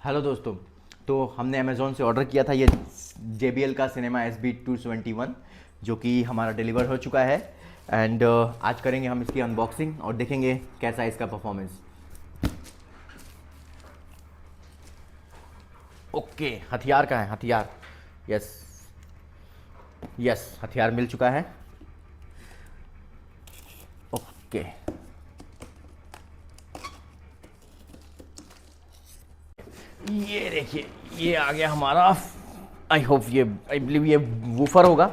Hello दोस्तों। तो हमने अमेज़ोन से ऑर्डर किया था ये JBL का सिनेमा SB221 जो कि हमारा डिलीवर हो चुका है। एंड आज करेंगे हम इसकी अनबॉक्सिंग और देखेंगे कैसा है इसका परफॉर्मेंस। ओके, हथियार कहाँ है? हथियार, यस यस, हथियार मिल चुका है। ओके, ये देखिए, ये आ गया हमारा। आई होप ये, आई बिलीव ये वूफर होगा।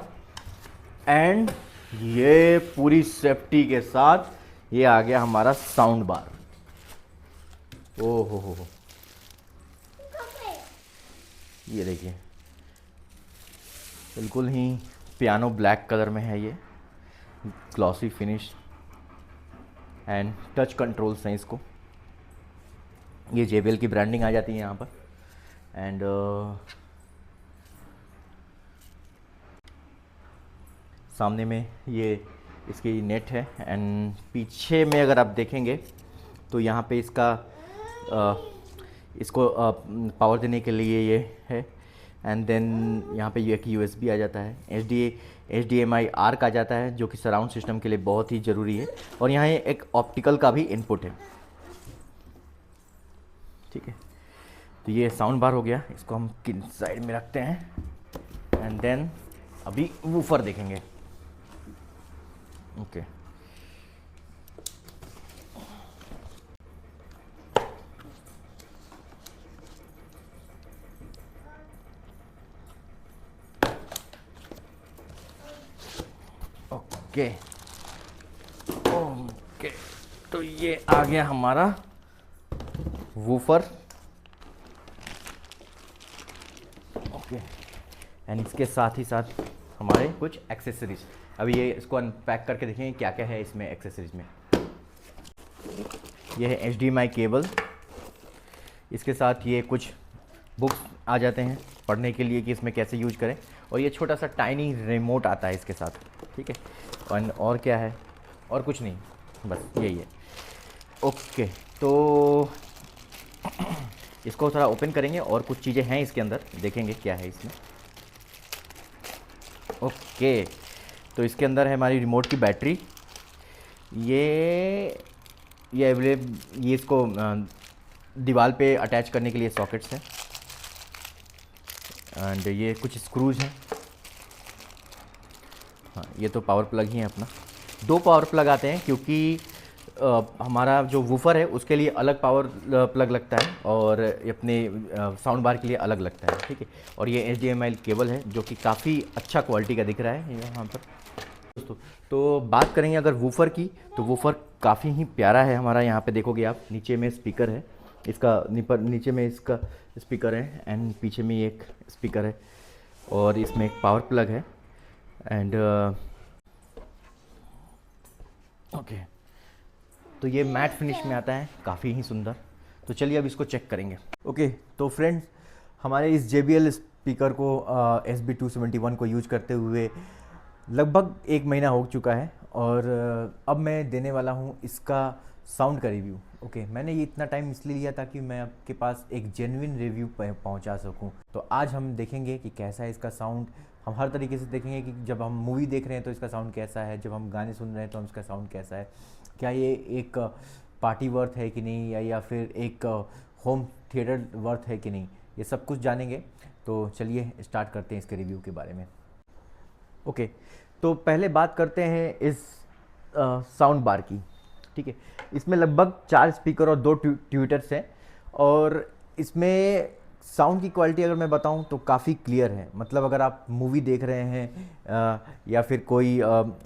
एंड ये पूरी सेफ्टी के साथ ये आ गया हमारा साउंड बार। ओ हो, ये देखिए, बिल्कुल ही पियानो ब्लैक कलर में है ये, glossy finish and touch controls हैं इसको। ये JBL की ब्रांडिंग आ जाती है यहाँ पर। एंड सामने में ये इसकी नेट है। एंड पीछे में अगर आप देखेंगे तो यहाँ पे इसका इसको पावर देने के लिए ये है। एंड देन यहाँ पे एक USB आ जाता है, HDMI आर्क आ जाता है जो कि सराउंड सिस्टम के लिए बहुत ही ज़रूरी है। और यहाँ एक ऑप्टिकल का भी इनपुट है। ठीक है, तो ये साउंड बार हो गया, इसको हम किन साइड में रखते हैं। एंड देन अभी वूफर देखेंगे। ओके, ओके ओके, तो ये आ गया हमारा वूफर। ओके, एंड इसके साथ ही साथ हमारे कुछ एक्सेसरीज। अभी ये इसको अनपैक करके देखेंगे क्या क्या है इसमें एक्सेसरीज में। ये है HDMI केबल, इसके साथ ये कुछ बुक्स आ जाते हैं पढ़ने के लिए कि इसमें कैसे यूज करें। और ये छोटा सा टाइनी रिमोट आता है इसके साथ। ठीक है, और क्या है? और कुछ नहीं, बस यही है। ओके, तो इसको थोड़ा ओपन करेंगे और कुछ चीज़ें हैं इसके अंदर, देखेंगे क्या है इसमें। ओके, तो इसके अंदर है हमारी रिमोट की बैटरी। ये अवेलेबल, ये इसको दीवार पे अटैच करने के लिए सॉकेट्स हैं। एंड ये कुछ स्क्रूज हैं। हाँ, ये तो पावर प्लग ही है अपना। 2 पावर प्लग आते हैं क्योंकि हमारा जो वूफर है उसके लिए अलग पावर प्लग लगता है और अपने साउंड बार के लिए अलग लगता है। ठीक है, और ये HDMI केबल है जो कि काफ़ी अच्छा क्वालिटी का दिख रहा है यहाँ पर दोस्तों। तो बात करेंगे अगर वूफर की, तो वूफर काफ़ी ही प्यारा है हमारा। यहाँ पे देखोगे आप, नीचे में स्पीकर है इसका, नीचे में इसका स्पीकर है। एंड पीछे में एक स्पीकर है और इसमें एक पावर प्लग है। एंड ओके, तो ये मैट फिनिश में आता है, काफ़ी ही सुंदर। तो चलिए अब इसको चेक करेंगे। ओके, तो फ्रेंड्स, हमारे इस JBL स्पीकर को SB221 को यूज करते हुए लगभग 1 महीना हो चुका है। और अब मैं देने वाला हूँ इसका साउंड का रिव्यू। ओके, मैंने ये इतना टाइम इसलिए लिया ताकि मैं आपके पास एक जेन्युइन रिव्यू पहुँचा सकूँ। तो आज हम देखेंगे कि कैसा है इसका साउंड। हम हर तरीके से देखेंगे कि जब हम मूवी देख रहे हैं तो इसका साउंड कैसा है, जब हम गाने सुन रहे हैं तो इसका साउंड कैसा है, क्या ये एक पार्टी वर्थ है कि नहीं, या फिर एक होम थिएटर वर्थ है कि नहीं, ये सब कुछ जानेंगे। तो चलिए स्टार्ट करते हैं इसके रिव्यू के बारे में। ओके, तो पहले बात करते हैं इस साउंड बार की। ठीक है, इसमें लगभग 4 स्पीकर और 2 ट्विटर्स हैं। और इसमें साउंड की क्वालिटी अगर मैं बताऊं तो काफ़ी क्लियर है। मतलब अगर आप मूवी देख रहे हैं या फिर कोई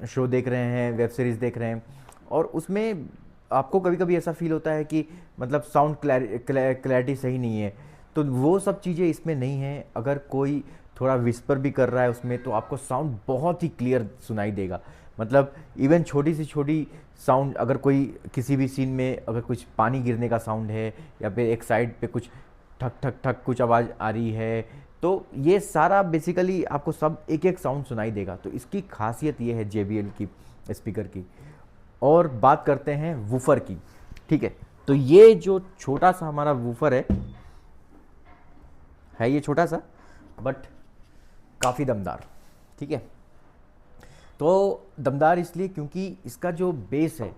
शो देख रहे हैं, वेब सीरीज़ देख रहे हैं, और उसमें आपको कभी कभी ऐसा फील होता है कि मतलब साउंड क्लैरिटी सही नहीं है, तो वो सब चीज़ें इसमें नहीं है। अगर कोई थोड़ा विस्पर भी कर रहा है उसमें तो आपको साउंड बहुत ही क्लियर सुनाई देगा। मतलब इवन छोटी सी छोटी साउंड, अगर कोई किसी भी सीन में अगर कुछ पानी गिरने का साउंड है या फिर एक साइड पे कुछ ठक ठक ठक कुछ आवाज़ आ रही है, तो ये सारा बेसिकली आपको सब एक एक साउंड सुनाई देगा। तो इसकी खासियत ये है JBL की स्पीकर की। और बात करते हैं वूफर की। ठीक है, तो ये जो छोटा सा हमारा वूफर है, है ये छोटा सा बट काफ़ी दमदार, ठीक है। तो दमदार इसलिए क्योंकि इसका जो बेस है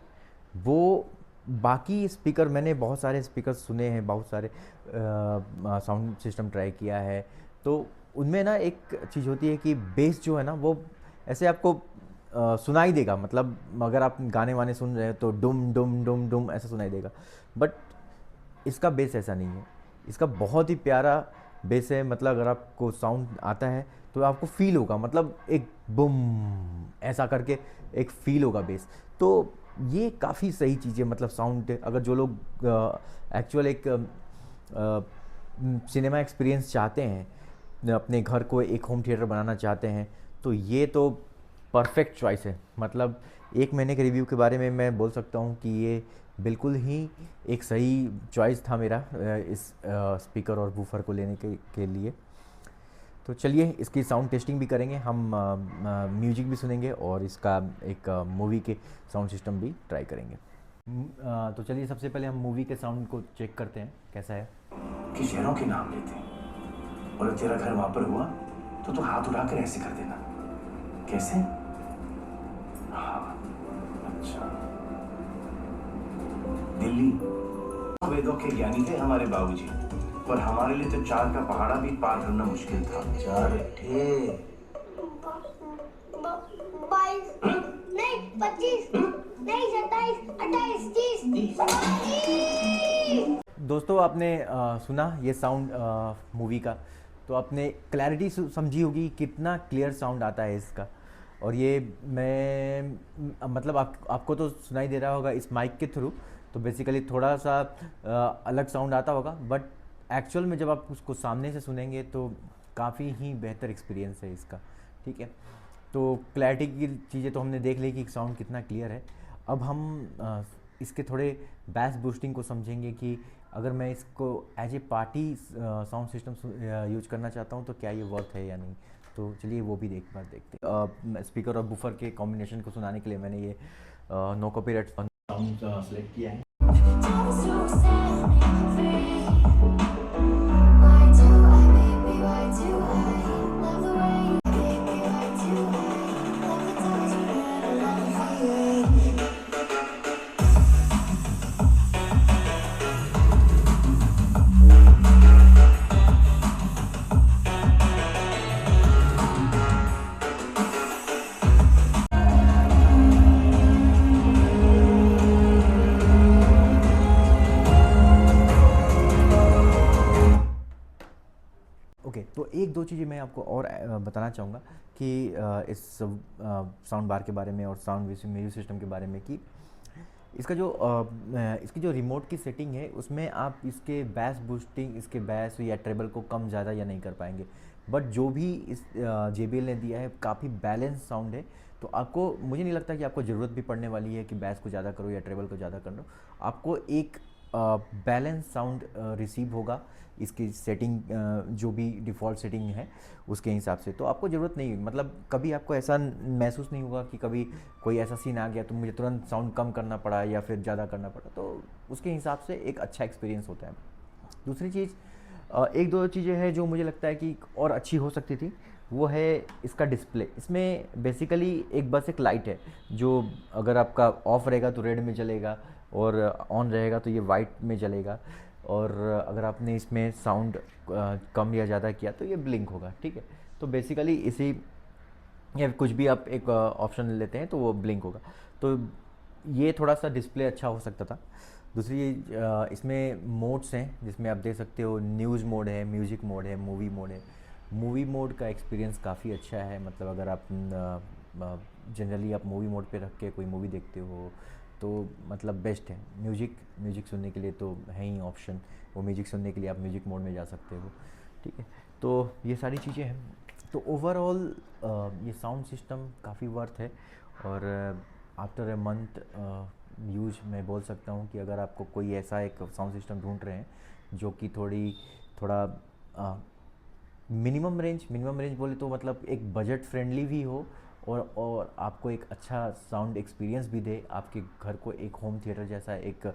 वो बाकी स्पीकर, मैंने बहुत सारे स्पीकर सुने हैं, बहुत सारे साउंड सिस्टम ट्राई किया है, तो उनमें ना एक चीज़ होती है कि बेस जो है ना वो ऐसे आपको सुनाई देगा, मतलब अगर आप गाने वाने सुन रहे हैं तो डुम डुम डुम डुम ऐसा सुनाई देगा, बट इसका बेस ऐसा नहीं है। इसका बहुत ही प्यारा बेस है, मतलब अगर आपको साउंड आता है तो आपको फील होगा, मतलब एक बुम ऐसा करके एक फील होगा बेस। तो ये काफ़ी सही चीज़ है, मतलब साउंड अगर जो लोग एक्चुअल एक सिनेमा एक्सपीरियंस चाहते हैं, अपने घर को एक होम थिएटर बनाना चाहते हैं, तो ये तो परफेक्ट चॉइस है। मतलब 1 महीने के रिव्यू के बारे में मैं बोल सकता हूँ कि ये बिल्कुल ही एक सही चॉइस था मेरा इस स्पीकर और वूफर को लेने के लिए। तो चलिए इसकी साउंड टेस्टिंग भी करेंगे हम, म्यूजिक भी सुनेंगे और इसका एक मूवी के साउंड सिस्टम भी ट्राई करेंगे। तो चलिए सबसे पहले हम मूवी के साउंड को चेक करते हैं कैसा है। कि शहरों के नाम लेते हैं, और तेरा घर वहां पर हुआ तो तू हाथ उठाकर ऐसे कर देना। कैसे? हाँ, अच्छा। दिल्ली। वेदों के ज्ञानी थे हमारे बाबूजी, पर हमारे लिए तो 4 का पहाड़ा भी पार करना मुश्किल था। 4 थे। 22 नहीं 25 नहीं 27 28 30। दोस्तों आपने सुना ये साउंड मूवी का, तो आपने क्लैरिटी समझी होगी कितना क्लियर साउंड आता है इसका। और ये मैं मतलब आपको तो सुनाई दे रहा होगा इस माइक के थ्रू, तो बेसिकली थोड़ा सा अलग साउंड आता होगा, बट एक्चुअल में जब आप उसको सामने से सुनेंगे तो काफ़ी ही बेहतर एक्सपीरियंस है इसका, ठीक है। तो क्लैरिटी की चीज़ें तो हमने देख ली कि साउंड कितना क्लियर है। अब हम इसके थोड़े बैस बूस्टिंग को समझेंगे कि अगर मैं इसको as a party sound system use करना चाहता हूँ तो क्या ये वर्थ है या नहीं। तो चलिए वो भी एक बार देखते हैं। स्पीकर और बुफर के कॉम्बिनेशन को सुनाने के लिए मैंने ये नो कॉपीराइट साउंड सेलेक्ट किया है। ओके, तो एक दो चीज़ें मैं आपको और बताना चाहूँगा कि इस साउंड बार के बारे में और साउंड म्यूजिक सिस्टम के बारे में कि इसकी जो रिमोट की सेटिंग है उसमें आप इसके बैस बूस्टिंग, इसके बैस या ट्रेबल को कम ज़्यादा या नहीं कर पाएंगे, बट जो भी इस JBL ने दिया है काफ़ी बैलेंस साउंड है। तो आपको, मुझे नहीं लगता कि आपको ज़रूरत भी पड़ने वाली है कि बैस को ज़्यादा करो या ट्रेबल को ज़्यादा करो। आपको एक बैलेंस साउंड रिसीव होगा इसकी सेटिंग, जो भी डिफ़ॉल्ट सेटिंग है उसके हिसाब से। तो आपको ज़रूरत नहीं, मतलब कभी आपको ऐसा महसूस नहीं होगा कि कभी कोई ऐसा सीन आ गया तो मुझे तुरंत साउंड कम करना पड़ा या फिर ज़्यादा करना पड़ा। तो उसके हिसाब से एक अच्छा एक्सपीरियंस होता है। दूसरी चीज़, एक दो चीज़ें हैं जो मुझे लगता है कि और अच्छी हो सकती थी, वो है इसका डिस्प्ले। इसमें बेसिकली बस एक लाइट है जो अगर आपका ऑफ रहेगा तो रेड में जलेगा और ऑन रहेगा तो ये वाइट में जलेगा, और अगर आपने इसमें साउंड कम या ज़्यादा किया तो ये ब्लिंक होगा, ठीक है। तो बेसिकली इसी, या कुछ भी आप एक ऑप्शन लेते हैं तो वो ब्लिंक होगा। तो ये थोड़ा सा डिस्प्ले अच्छा हो सकता था। दूसरी इसमें मोड्स हैं जिसमें आप देख सकते हो, न्यूज़ मोड है, म्यूज़िक मोड है, मूवी मोड है। मूवी मोड का एक्सपीरियंस काफ़ी अच्छा है, मतलब अगर आप जनरली आप मूवी मोड पे रख के कोई मूवी देखते हो तो मतलब बेस्ट है। म्यूजिक सुनने के लिए तो है ही ऑप्शन, वो म्यूजिक सुनने के लिए आप म्यूजिक मोड में जा सकते हो, ठीक है। तो ये सारी चीज़ें हैं। तो ओवरऑल ये साउंड सिस्टम काफ़ी वर्थ है, और आफ्टर ए मंथ यूज मैं बोल सकता हूँ कि अगर आपको कोई ऐसा एक साउंड सिस्टम ढूंढ रहे हैं जो कि थोड़ा मिनिमम रेंज बोले तो मतलब एक बजट फ्रेंडली भी हो, और आपको एक अच्छा साउंड एक्सपीरियंस भी दे, आपके घर को एक होम थिएटर जैसा एक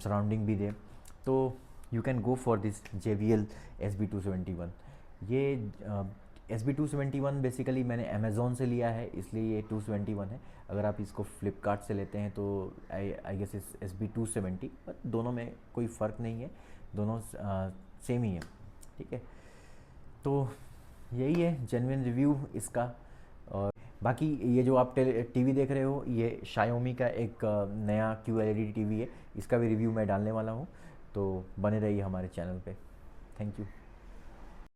सराउंडिंग भी दे, तो you can go for this JBL SB271। ये SB271 बेसिकली मैंने अमेज़ोन से लिया है, इसलिए ये 271 है। अगर आप इसको फ्लिपकार्ट से लेते हैं तो आई गेस इस SB270, बट दोनों में कोई फ़र्क नहीं है, दोनों सेम ही है, ठीक है। तो यही है जेन्युइन रिव्यू इसका। और बाकी ये जो आप टीवी देख रहे हो, ये Xiaomi का एक नया QLED टीवी है, इसका भी रिव्यू मैं डालने वाला हूँ, तो बने रहिए हमारे चैनल पे। Thank you.